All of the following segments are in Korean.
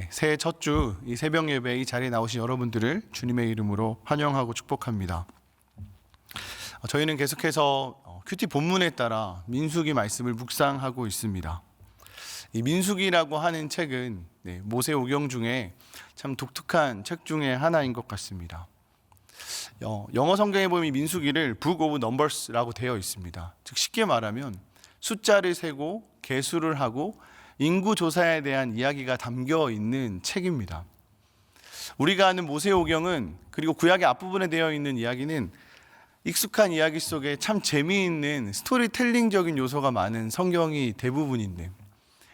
새해 첫 주 이 새벽 예배 이 자리에 나오신 여러분들을 주님의 이름으로 환영하고 축복합니다. 저희는 계속해서 큐티 본문에 따라 민수기 말씀을 묵상하고 있습니다. 이 민수기라고 하는 책은 모세오경 중에 참 독특한 책 중에 하나인 것 같습니다. 영어 성경에 보면 이 민수기를 Book of Numbers라고 되어 있습니다. 즉 쉽게 말하면 숫자를 세고 계수를 하고 인구 조사에 대한 이야기가 담겨 있는 책입니다. 우리가 아는 모세오경은, 그리고 구약의 앞부분에 되어 있는 이야기는 익숙한 이야기 속에 참 재미있는 스토리텔링적인 요소가 많은 성경이 대부분인데,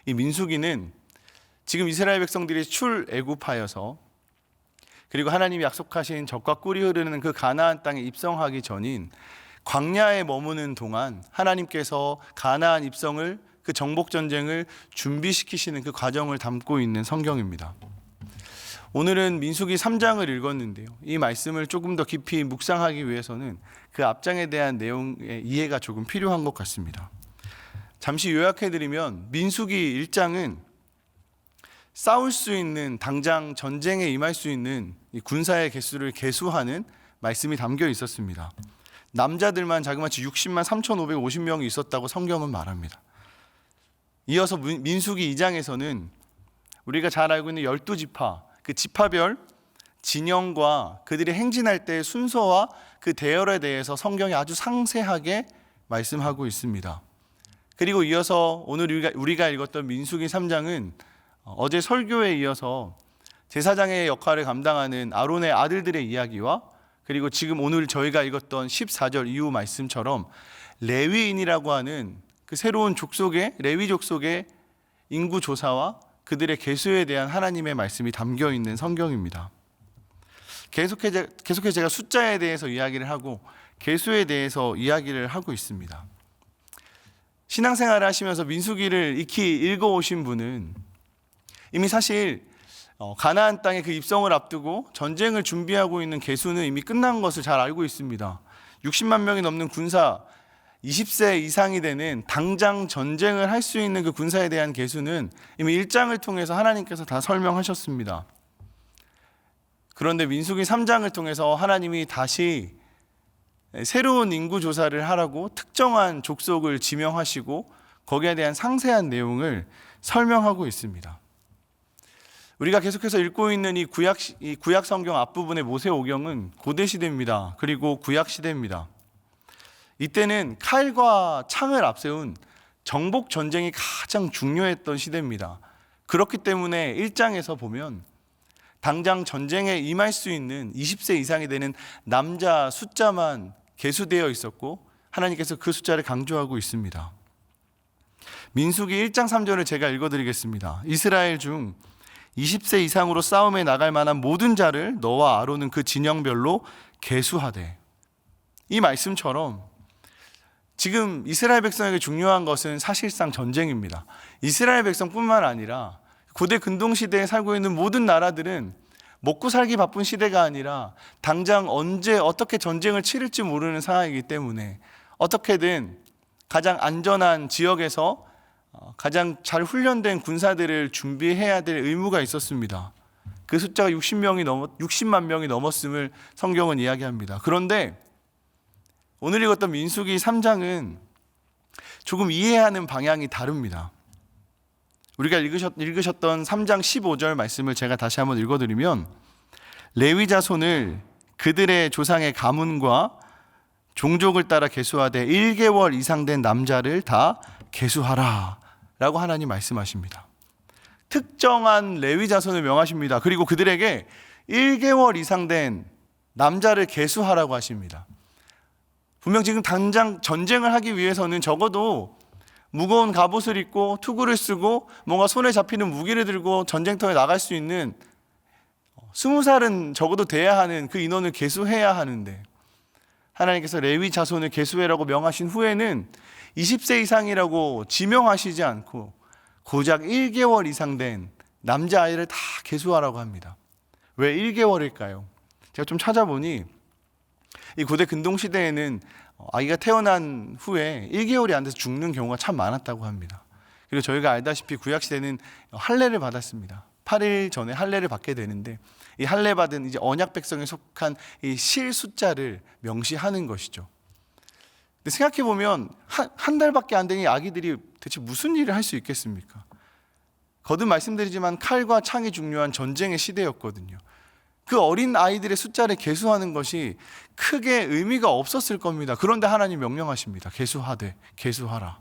이 민수기는 지금 이스라엘 백성들이 출애굽하여서 그리고 하나님이 약속하신 젖과 꿀이 흐르는 그 가나안 땅에 입성하기 전인 광야에 머무는 동안 하나님께서 가나안 입성을, 그 정복 전쟁을 준비시키시는 그 과정을 담고 있는 성경입니다. 오늘은 민수기 3장을 읽었는데요, 이 말씀을 조금 더 깊이 묵상하기 위해서는 그 앞장에 대한 내용의 이해가 조금 필요한 것 같습니다. 잠시 요약해드리면 민수기 1장은 싸울 수 있는, 당장 전쟁에 임할 수 있는 이 군사의 개수를 계수하는 말씀이 담겨 있었습니다. 남자들만 자그마치 60만 3,550명이 있었다고 성경은 말합니다. 이어서 민수기 2장에서는 우리가 잘 알고 있는 12지파, 그 지파별 진영과 그들이 행진할 때의 순서와 그 대열에 대해서 성경이 아주 상세하게 말씀하고 있습니다. 그리고 이어서 오늘 우리가 읽었던 민수기 3장은 어제 설교에 이어서 제사장의 역할을 감당하는 아론의 아들들의 이야기와, 그리고 지금 오늘 저희가 읽었던 14절 이후 말씀처럼 레위인이라고 하는 그 새로운 족속의, 레위 족속의 인구 조사와 그들의 계수에 대한 하나님의 말씀이 담겨 있는 성경입니다. 계속해서 제가 숫자에 대해서 이야기를 하고 계수에 대해서 이야기를 하고 있습니다. 신앙생활을 하시면서 민수기를 익히 읽어오신 분은 이미 사실 가나안 땅의 그 입성을 앞두고 전쟁을 준비하고 있는 계수는 이미 끝난 것을 잘 알고 있습니다. 60만 명이 넘는 군사, 20세 이상이 되는 당장 전쟁을 할 수 있는 그 군사에 대한 계수는 이미 1장을 통해서 하나님께서 다 설명하셨습니다. 그런데 민수기 3장을 통해서 하나님이 다시 새로운 인구 조사를 하라고 특정한 족속을 지명하시고 거기에 대한 상세한 내용을 설명하고 있습니다. 우리가 계속해서 읽고 있는 이 구약 성경 앞부분의 모세오경은 고대 시대입니다. 그리고 구약 시대입니다. 이때는 칼과 창을 앞세운 정복 전쟁이 가장 중요했던 시대입니다. 그렇기 때문에 1장에서 보면 당장 전쟁에 임할 수 있는 20세 이상이 되는 남자 숫자만 계수되어 있었고 하나님께서 그 숫자를 강조하고 있습니다. 민수기 1장 3절을 제가 읽어드리겠습니다. 이스라엘 중 20세 이상으로 싸움에 나갈 만한 모든 자를 너와 아론은 그 진영별로 계수하되. 이 말씀처럼 지금 이스라엘 백성에게 중요한 것은 사실상 전쟁입니다. 이스라엘 백성뿐만 아니라 고대 근동시대에 살고 있는 모든 나라들은 먹고 살기 바쁜 시대가 아니라 당장 언제 어떻게 전쟁을 치를지 모르는 상황이기 때문에 어떻게든 가장 안전한 지역에서 가장 잘 훈련된 군사들을 준비해야 될 의무가 있었습니다. 그 숫자가 60만 명이 넘었음을 성경은 이야기합니다. 그런데 오늘 읽었던 민수기 3장은 조금 이해하는 방향이 다릅니다. 우리가 읽으셨던 3장 15절 말씀을 제가 다시 한번 읽어드리면, 레위 자손을 그들의 조상의 가문과 종족을 따라 계수하되 1개월 이상 된 남자를 다 계수하라 라고 하나님 말씀하십니다. 특정한 레위 자손을 명하십니다. 그리고 그들에게 1개월 이상 된 남자를 계수하라고 하십니다. 분명 지금 당장 전쟁을 하기 위해서는 적어도 무거운 갑옷을 입고 투구를 쓰고 뭔가 손에 잡히는 무기를 들고 전쟁터에 나갈 수 있는 20살은 적어도 돼야 하는 그 인원을 계수해야 하는데, 하나님께서 레위 자손을 계수해라고 명하신 후에는 20세 이상이라고 지명하시지 않고 고작 1개월 이상 된 남자아이를 다 계수하라고 합니다. 왜 1개월일까요? 제가 좀 찾아보니 이 고대 근동시대에는 아기가 태어난 후에 1개월이 안 돼서 죽는 경우가 참 많았다고 합니다. 그리고 저희가 알다시피 구약시대는 할례를 받았습니다. 8일 전에 할례를 받게 되는데 이 할례 받은 이제 언약 백성에 속한 이 실 숫자를 명시하는 것이죠. 근데 생각해 보면 한 달밖에 안 된 이 아기들이 대체 무슨 일을 할 수 있겠습니까? 거듭 말씀드리지만 칼과 창이 중요한 전쟁의 시대였거든요. 그 어린 아이들의 숫자를 계수하는 것이 크게 의미가 없었을 겁니다. 그런데 하나님 명령하십니다. 계수하되, 계수하라.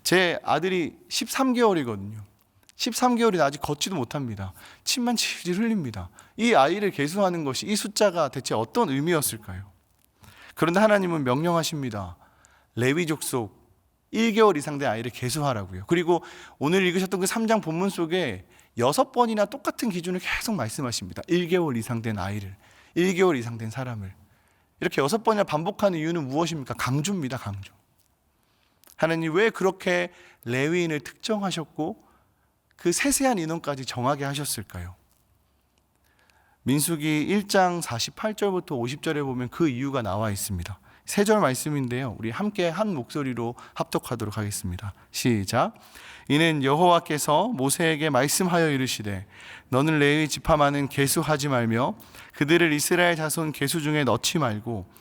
제 아들이 13개월이거든요. 13개월이 아직 걷지도 못합니다. 침만 질질 흘립니다. 이 아이를 계수하는 것이 이 숫자가 대체 어떤 의미였을까요? 그런데 하나님은 명령하십니다. 레위 족속 1개월 이상 된 아이를 계수하라고요. 그리고 오늘 읽으셨던 그 3장 본문 속에 6번이나 똑같은 기준을 계속 말씀하십니다. 1개월 이상 된 아이를, 1개월 이상 된 사람을. 이렇게 6번이나 반복하는 이유는 무엇입니까? 강조입니다. 강조. 하나님 왜 그렇게 레위인을 특정하셨고 그 세세한 인원까지 정하게 하셨을까요? 민수기 1장 48절부터 50절에 보면 그 이유가 나와 있습니다. 3절 말씀인데요. 우리 함께 한 목소리로 합독하도록 하겠습니다. 시작. 이는 여호와께서 모세에게 말씀하여 이르시되 너는 레위 지파만은 계수하지 말며 그들을 이스라엘 자손 계수 중에 넣지 말고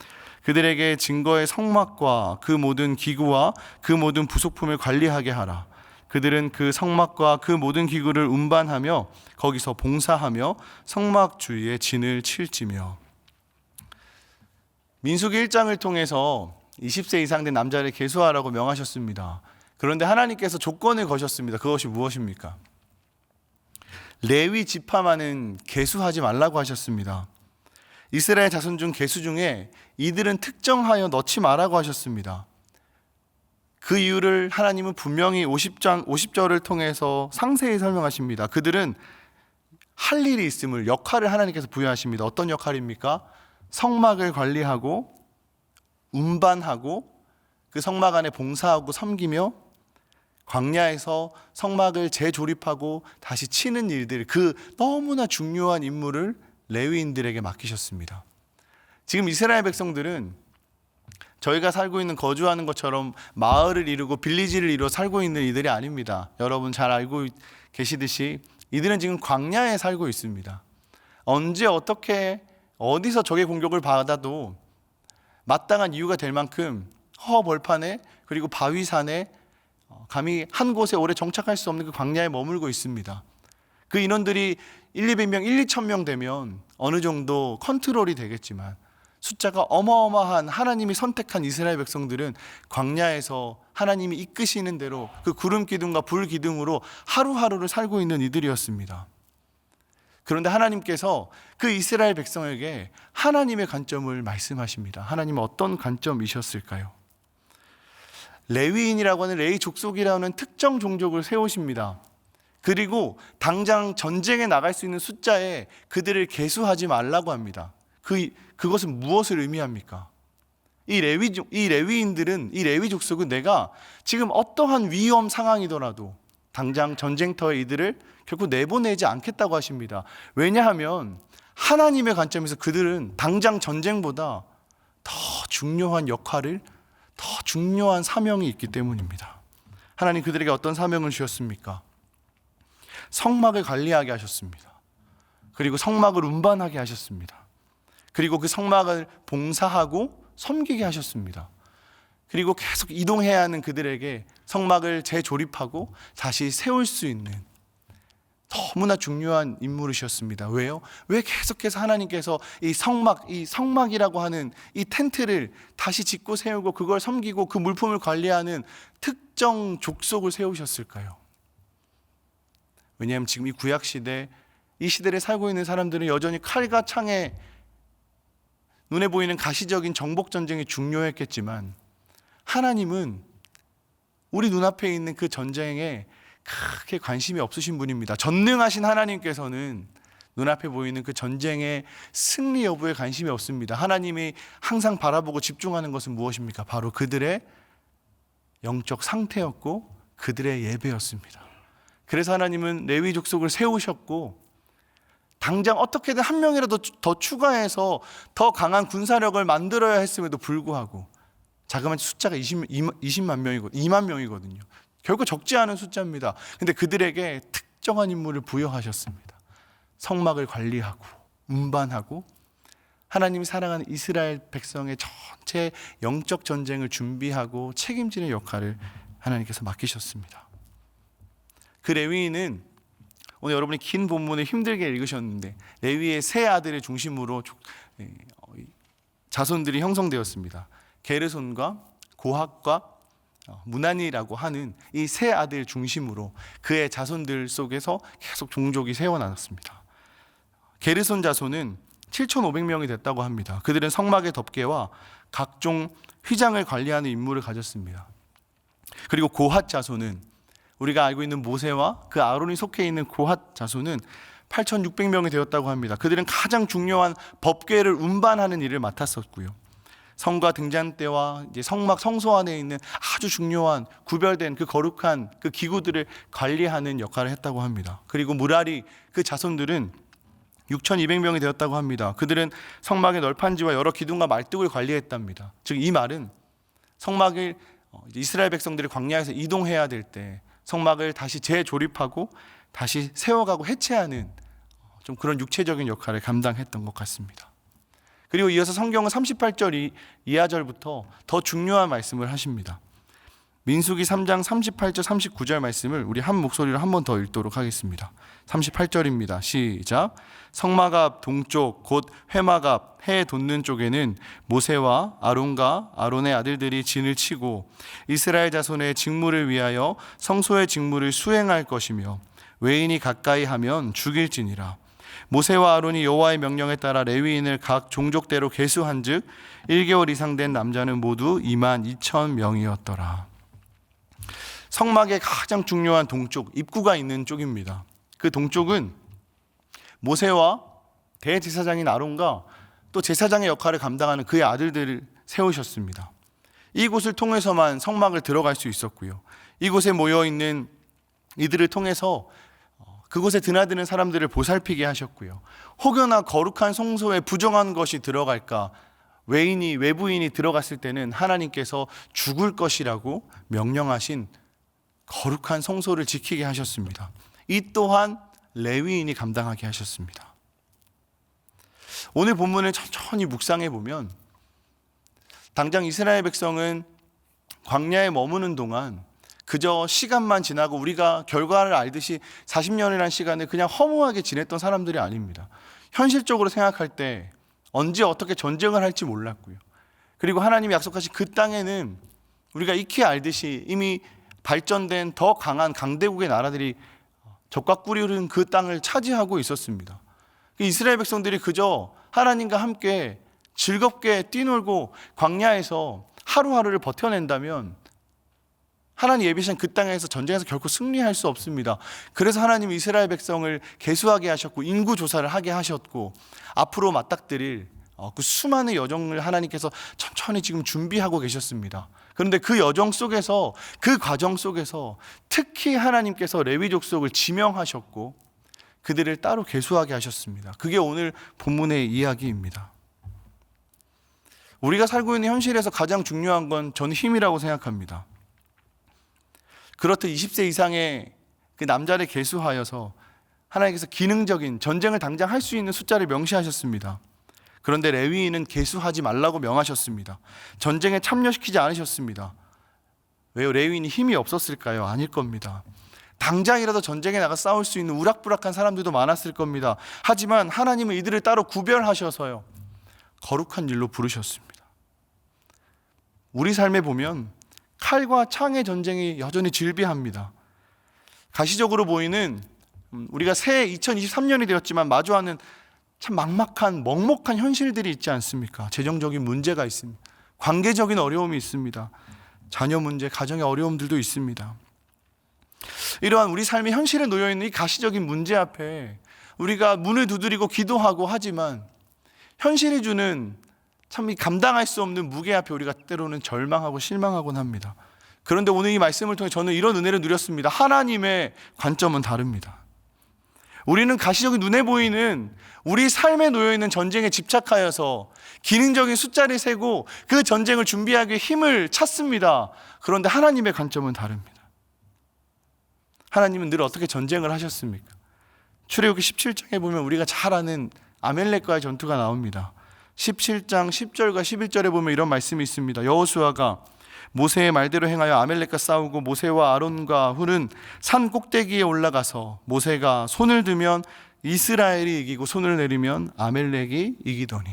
그들에게 증거의 성막과 그 모든 기구와 그 모든 부속품을 관리하게 하라. 그들은 그 성막과 그 모든 기구를 운반하며 거기서 봉사하며 성막 주위에 진을 칠지며. 민수기 1장을 통해서 20세 이상 된 남자를 계수하라고 명하셨습니다. 그런데 하나님께서 조건을 거셨습니다. 그것이 무엇입니까? 레위 지파만은 계수하지 말라고 하셨습니다. 이스라엘 자손 중 계수 중에 이들은 특정하여 넣지 말라고 하셨습니다. 그 이유를 하나님은 분명히 50절을 통해서 상세히 설명하십니다. 그들은 할 일이 있음을, 역할을 하나님께서 부여하십니다. 어떤 역할입니까? 성막을 관리하고 운반하고 그 성막 안에 봉사하고 섬기며 광야에서 성막을 재조립하고 다시 치는 일들, 그 너무나 중요한 임무를 레위인들에게 맡기셨습니다. 지금 이스라엘 백성들은 저희가 살고 있는, 거주하는 것처럼 마을을 이루고 빌리지를 이루어 살고 있는 이들이 아닙니다. 여러분 잘 알고 계시듯이 이들은 지금 광야에 살고 있습니다. 언제 어떻게 어디서 적의 공격을 받아도 마땅한 이유가 될 만큼 허벌판에 그리고 바위산에 감히 한 곳에 오래 정착할 수 없는 그 광야에 머물고 있습니다. 그 인원들이 1,200명, 1,2,000명 되면 어느 정도 컨트롤이 되겠지만 숫자가 어마어마한 하나님이 선택한 이스라엘 백성들은 광야에서 하나님이 이끄시는 대로 그 구름 기둥과 불 기둥으로 하루하루를 살고 있는 이들이었습니다. 그런데 하나님께서 그 이스라엘 백성에게 하나님의 관점을 말씀하십니다. 하나님은 어떤 관점이셨을까요? 레위인이라고 하는 레위 족속이라는 특정 종족을 세우십니다. 그리고 당장 전쟁에 나갈 수 있는 숫자에 그들을 계수하지 말라고 합니다. 그것은 무엇을 의미합니까? 이 레위인들은, 이 레위 족속은 내가 지금 어떠한 위험 상황이더라도 당장 전쟁터에 이들을 결코 내보내지 않겠다고 하십니다. 왜냐하면 하나님의 관점에서 그들은 당장 전쟁보다 더 중요한 역할을, 더 중요한 사명이 있기 때문입니다. 하나님 그들에게 어떤 사명을 주셨습니까? 성막을 관리하게 하셨습니다. 그리고 성막을 운반하게 하셨습니다. 그리고 그 성막을 봉사하고 섬기게 하셨습니다. 그리고 계속 이동해야 하는 그들에게 성막을 재조립하고 다시 세울 수 있는 너무나 중요한 인물이셨습니다. 왜요? 왜 계속해서 하나님께서 이 성막이라고 하는 이 텐트를 다시 짓고 세우고 그걸 섬기고 그 물품을 관리하는 특정 족속을 세우셨을까요? 왜냐하면 지금 이 구약 시대, 이 시대를 살고 있는 사람들은 여전히 칼과 창에 눈에 보이는 가시적인 정복 전쟁이 중요했겠지만 하나님은 우리 눈앞에 있는 그 전쟁에 크게 관심이 없으신 분입니다. 전능하신 하나님께서는 눈앞에 보이는 그 전쟁의 승리 여부에 관심이 없습니다. 하나님이 항상 바라보고 집중하는 것은 무엇입니까? 바로 그들의 영적 상태였고 그들의 예배였습니다. 그래서 하나님은 레위 족속을 세우셨고 당장 어떻게든 한 명이라도 더 추가해서 더 강한 군사력을 만들어야 했음에도 불구하고 자그마치 숫자가 20만 명이거든요. 결코 적지 않은 숫자입니다. 근데 그들에게 특정한 임무를 부여하셨습니다. 성막을 관리하고 운반하고 하나님이 사랑하는 이스라엘 백성의 전체 영적 전쟁을 준비하고 책임지는 역할을 하나님께서 맡기셨습니다. 그 레위인은 오늘 여러분이 긴 본문을 힘들게 읽으셨는데 레위의 세 아들을 중심으로 자손들이 형성되었습니다. 게르손과 고핫과 무난이라고 하는 이 세 아들 중심으로 그의 자손들 속에서 계속 종족이 세워나갔습니다. 게르손 자손은 7,500명이 됐다고 합니다. 그들은 성막의 덮개와 각종 휘장을 관리하는 임무를 가졌습니다. 그리고 고핫 자손은 우리가 알고 있는 모세와 그 아론이 속해 있는 고핫 자손은 8,600명이 되었다고 합니다. 그들은 가장 중요한 법궤를 운반하는 일을 맡았었고요. 성과 등잔대와 이제 성막 성소 안에 있는 아주 중요한 구별된 그 거룩한 그 기구들을 관리하는 역할을 했다고 합니다. 그리고 무라리 그 자손들은 6,200명이 되었다고 합니다. 그들은 성막의 널판지와 여러 기둥과 말뚝을 관리했답니다. 즉 이 말은 성막을 이스라엘 백성들이 광야에서 이동해야 될 때 성막을 다시 재조립하고 다시 세워가고 해체하는 좀 그런 육체적인 역할을 감당했던 것 같습니다. 그리고 이어서 성경은 38절 이하절부터 더 중요한 말씀을 하십니다. 민수기 3장 38절 39절 말씀을 우리 한 목소리로 한 번 더 읽도록 하겠습니다. 38절입니다. 시작. 성막 앞 동쪽 곧 회막 앞 해 돋는 쪽에는 모세와 아론과 아론의 아들들이 진을 치고 이스라엘 자손의 직무를 위하여 성소의 직무를 수행할 것이며 외인이 가까이 하면 죽일지니라. 모세와 아론이 여호와의 명령에 따라 레위인을 각 종족대로 계수한즉 1개월 이상 된 남자는 모두 22,000명이었더라. 성막의 가장 중요한 동쪽, 입구가 있는 쪽입니다. 그 동쪽은 모세와 대제사장인 아론과 또 제사장의 역할을 감당하는 그의 아들들을 세우셨습니다. 이곳을 통해서만 성막을 들어갈 수 있었고요. 이곳에 모여있는 이들을 통해서 그곳에 드나드는 사람들을 보살피게 하셨고요. 혹여나 거룩한 성소에 부정한 것이 들어갈까, 외부인이 들어갔을 때는 하나님께서 죽을 것이라고 명령하신 거룩한 성소를 지키게 하셨습니다. 이 또한 레위인이 감당하게 하셨습니다. 오늘 본문을 천천히 묵상해 보면 당장 이스라엘 백성은 광야에 머무는 동안 그저 시간만 지나고 우리가 결과를 알듯이 40년이라는 시간을 그냥 허무하게 지냈던 사람들이 아닙니다. 현실적으로 생각할 때 언제 어떻게 전쟁을 할지 몰랐고요. 그리고 하나님이 약속하신 그 땅에는 우리가 익히 알듯이 이미 발전된 더 강한 강대국의 나라들이 적과 꿀이 흐르는 그 땅을 차지하고 있었습니다. 이스라엘 백성들이 그저 하나님과 함께 즐겁게 뛰놀고 광야에서 하루하루를 버텨낸다면 하나님 예비하신 그 땅에서 전쟁에서 결코 승리할 수 없습니다. 그래서 하나님이 이스라엘 백성을 계수하게 하셨고 인구 조사를 하게 하셨고 앞으로 맞닥뜨릴 그 수많은 여정을 하나님께서 천천히 지금 준비하고 계셨습니다. 그런데 그 여정 속에서 그 과정 속에서 특히 하나님께서 레위 족속을 지명하셨고 그들을 따로 계수하게 하셨습니다. 그게 오늘 본문의 이야기입니다. 우리가 살고 있는 현실에서 가장 중요한 건 저는 힘이라고 생각합니다. 그렇듯 20세 이상의 그 남자를 계수하여서 하나님께서 기능적인 전쟁을 당장 할 수 있는 숫자를 명시하셨습니다. 그런데 레위인은 계수하지 말라고 명하셨습니다. 전쟁에 참여시키지 않으셨습니다. 왜요? 레위인이 힘이 없었을까요? 아닐 겁니다. 당장이라도 전쟁에 나가 싸울 수 있는 우락부락한 사람들도 많았을 겁니다. 하지만 하나님은 이들을 따로 구별하셔서요 거룩한 일로 부르셨습니다. 우리 삶에 보면 칼과 창의 전쟁이 여전히 질비합니다. 가시적으로 보이는 우리가 새해 2023년이 되었지만 마주하는 참 막막한 먹먹한 현실들이 있지 않습니까? 재정적인 문제가 있습니다. 관계적인 어려움이 있습니다. 자녀 문제, 가정의 어려움들도 있습니다. 이러한 우리 삶의 현실에 놓여있는 이 가시적인 문제 앞에 우리가 문을 두드리고 기도하고 하지만 현실이 주는 참 이 감당할 수 없는 무게 앞에 우리가 때로는 절망하고 실망하곤 합니다. 그런데 오늘 이 말씀을 통해 저는 이런 은혜를 누렸습니다. 하나님의 관점은 다릅니다. 우리는 가시적인 눈에 보이는 우리 삶에 놓여있는 전쟁에 집착하여서 기능적인 숫자를 세고 그 전쟁을 준비하기 위해 힘을 찾습니다. 그런데 하나님의 관점은 다릅니다. 하나님은 늘 어떻게 전쟁을 하셨습니까? 출애굽기 17장에 보면 우리가 잘 아는 아멜렉과의 전투가 나옵니다. 17장 10절과 11절에 보면 이런 말씀이 있습니다. 여호수아가 모세의 말대로 행하여 아멜렉과 싸우고 모세와 아론과 훌은 산 꼭대기에 올라가서 모세가 손을 들면 이스라엘이 이기고 손을 내리면 아멜렉이 이기더니,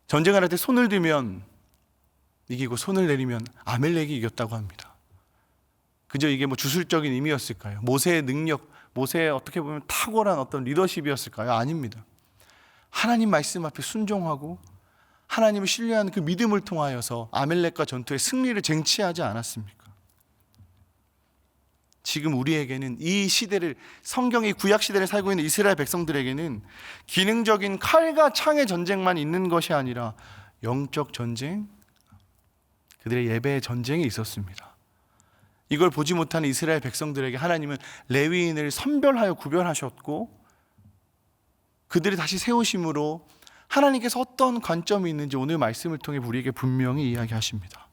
전쟁을 할 때 손을 들면 이기고 손을 내리면 아멜렉이 이겼다고 합니다. 그저 이게 뭐 주술적인 의미였을까요? 모세의 능력, 모세의 어떻게 보면 탁월한 어떤 리더십이었을까요? 아닙니다. 하나님 말씀 앞에 순종하고 하나님을 신뢰하는 그 믿음을 통하여서 아멜렉과 전투의 승리를 쟁취하지 않았습니까? 지금 우리에게는 이 시대를, 성경의 구약 시대를 살고 있는 이스라엘 백성들에게는 기능적인 칼과 창의 전쟁만 있는 것이 아니라 영적 전쟁, 그들의 예배의 전쟁이 있었습니다. 이걸 보지 못하는 이스라엘 백성들에게 하나님은 레위인을 선별하여 구별하셨고, 그들이 다시 세우심으로 하나님께서 어떤 관점이 있는지 오늘 말씀을 통해 우리에게 분명히 이야기하십니다.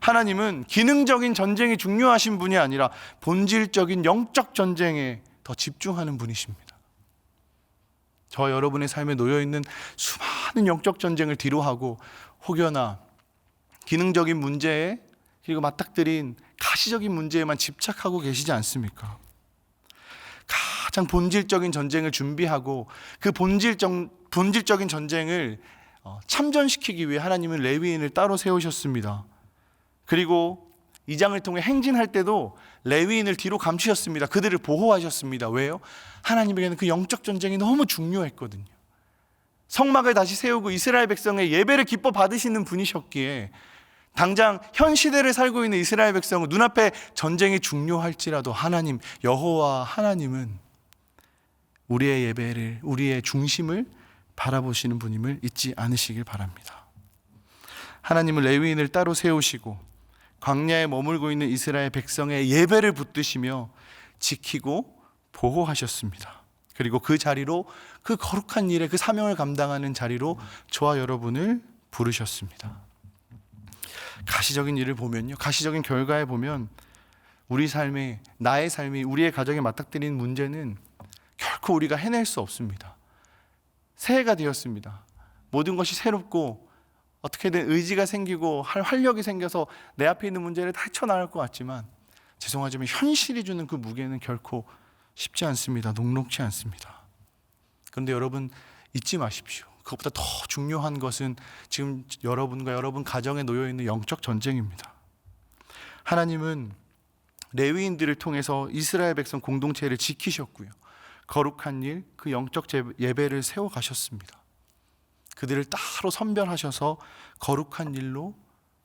하나님은 기능적인 전쟁이 중요하신 분이 아니라 본질적인 영적 전쟁에 더 집중하는 분이십니다. 저 여러분의 삶에 놓여있는 수많은 영적 전쟁을 뒤로하고 혹여나 기능적인 문제에, 그리고 맞닥뜨린 가시적인 문제에만 집착하고 계시지 않습니까? 가장 본질적인 전쟁을 준비하고 그 본질적인 전쟁을 참전시키기 위해 하나님은 레위인을 따로 세우셨습니다. 그리고 이 장을 통해 행진할 때도 레위인을 뒤로 감추셨습니다. 그들을 보호하셨습니다. 왜요? 하나님에게는 그 영적 전쟁이 너무 중요했거든요. 성막을 다시 세우고 이스라엘 백성의 예배를 기뻐 받으시는 분이셨기에 당장 현 시대를 살고 있는 이스라엘 백성은 눈앞에 전쟁이 중요할지라도 하나님, 여호와 하나님은 우리의 예배를, 우리의 중심을 바라보시는 분임을 잊지 않으시길 바랍니다. 하나님은 레위인을 따로 세우시고 광야에 머물고 있는 이스라엘 백성의 예배를 붙드시며 지키고 보호하셨습니다. 그리고 그 자리로, 그 거룩한 일에 그 사명을 감당하는 자리로 저와 여러분을 부르셨습니다. 가시적인 일을 보면요, 가시적인 결과에 보면 우리 삶에, 나의 삶이, 우리의 가정에 맞닥뜨리는 문제는 결코 우리가 해낼 수 없습니다. 새해가 되었습니다. 모든 것이 새롭고 어떻게든 의지가 생기고 활력이 생겨서 내 앞에 있는 문제를 다 헤쳐나갈 것 같지만 죄송하지만 현실이 주는 그 무게는 결코 쉽지 않습니다. 녹록치 않습니다. 그런데 여러분 잊지 마십시오. 그것보다 더 중요한 것은 지금 여러분과 여러분 가정에 놓여있는 영적 전쟁입니다. 하나님은 레위인들을 통해서 이스라엘 백성 공동체를 지키셨고요, 거룩한 일, 그 영적 예배를 세워가셨습니다. 그들을 따로 선별하셔서 거룩한 일로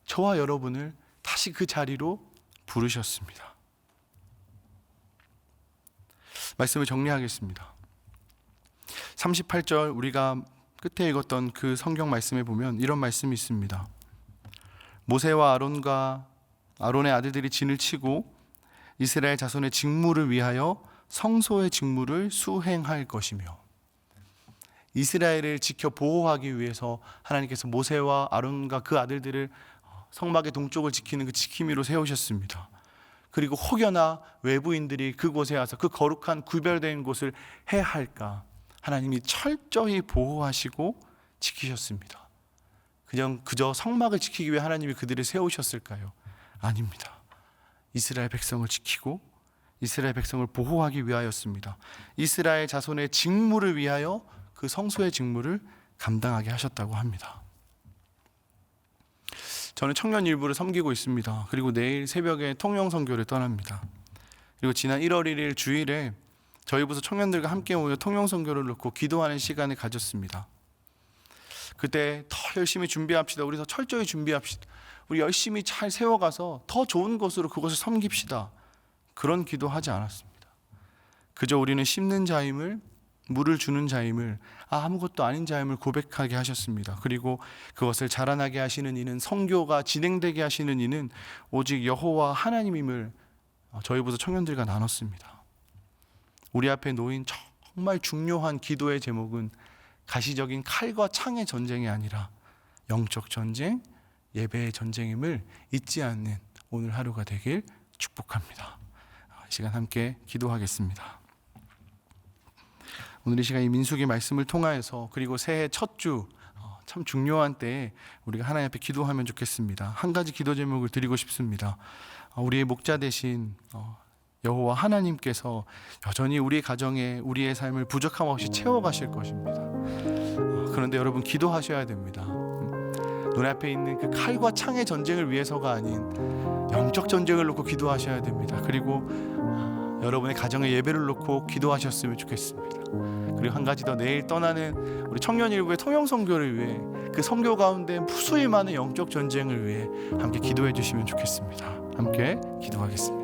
저와 여러분을 다시 그 자리로 부르셨습니다. 말씀을 정리하겠습니다. 38절 우리가 끝에 읽었던 그 성경 말씀에 보면 이런 말씀이 있습니다. 모세와 아론의 아들들이 진을 치고 이스라엘 자손의 직무를 위하여 성소의 직무를 수행할 것이며, 이스라엘을 지켜 보호하기 위해서 하나님께서 모세와 아론과 그 아들들을 성막의 동쪽을 지키는 그 지킴이로 세우셨습니다. 그리고 혹여나 외부인들이 그곳에 와서 그 거룩한 구별된 곳을 해할까 하나님이 철저히 보호하시고 지키셨습니다. 그저 성막을 지키기 위해 하나님이 그들을 세우셨을까요? 아닙니다. 이스라엘 백성을 지키고 이스라엘 백성을 보호하기 위하였습니다. 이스라엘 자손의 직무를 위하여 그 성소의 직무를 감당하게 하셨다고 합니다. 저는 청년 일부를 섬기고 있습니다. 그리고 내일 새벽에 통영 선교를 떠납니다. 그리고 지난 1월 1일 주일에 저희 부서 청년들과 함께 모여 통영 선교를 놓고 기도하는 시간을 가졌습니다. 그때 더 열심히 준비합시다. 우리 더 철저히 준비합시다. 우리 열심히 잘 세워가서 더 좋은 것으로 그것을 섬깁시다. 그런 기도하지 않았습니다. 그저 우리는 심는 자임을, 물을 주는 자임을, 아무것도 아닌 자임을 고백하게 하셨습니다. 그리고 그것을 자라나게 하시는 이는, 선교가 진행되게 하시는 이는 오직 여호와 하나님임을 저희 부서 청년들과 나눴습니다. 우리 앞에 놓인 정말 중요한 기도의 제목은 가시적인 칼과 창의 전쟁이 아니라 영적 전쟁, 예배의 전쟁임을 잊지 않는 오늘 하루가 되길 축복합니다. 이 시간 함께 기도하겠습니다. 오늘 이 시간 이 민수기 말씀을 통하여서 그리고 새해 첫 주 참 중요한 때에 우리가 하나님 앞에 기도하면 좋겠습니다. 한 가지 기도 제목을 드리고 싶습니다. 우리의 목자 되신 여호와 하나님께서 여전히 우리의 가정에 우리의 삶을 부족함 없이 채워가실 것입니다. 그런데 여러분 기도하셔야 됩니다. 눈앞에 있는 그 칼과 창의 전쟁을 위해서가 아닌 영적 전쟁을 놓고 기도하셔야 됩니다. 그리고 여러분의 가정의 예배를 놓고 기도하셨으면 좋겠습니다. 그리고 한 가지 더, 내일 떠나는 우리 청년일부의 통영선교를 위해 그 선교 가운데 무수히 많은 영적 전쟁을 위해 함께 기도해 주시면 좋겠습니다. 함께 기도하겠습니다.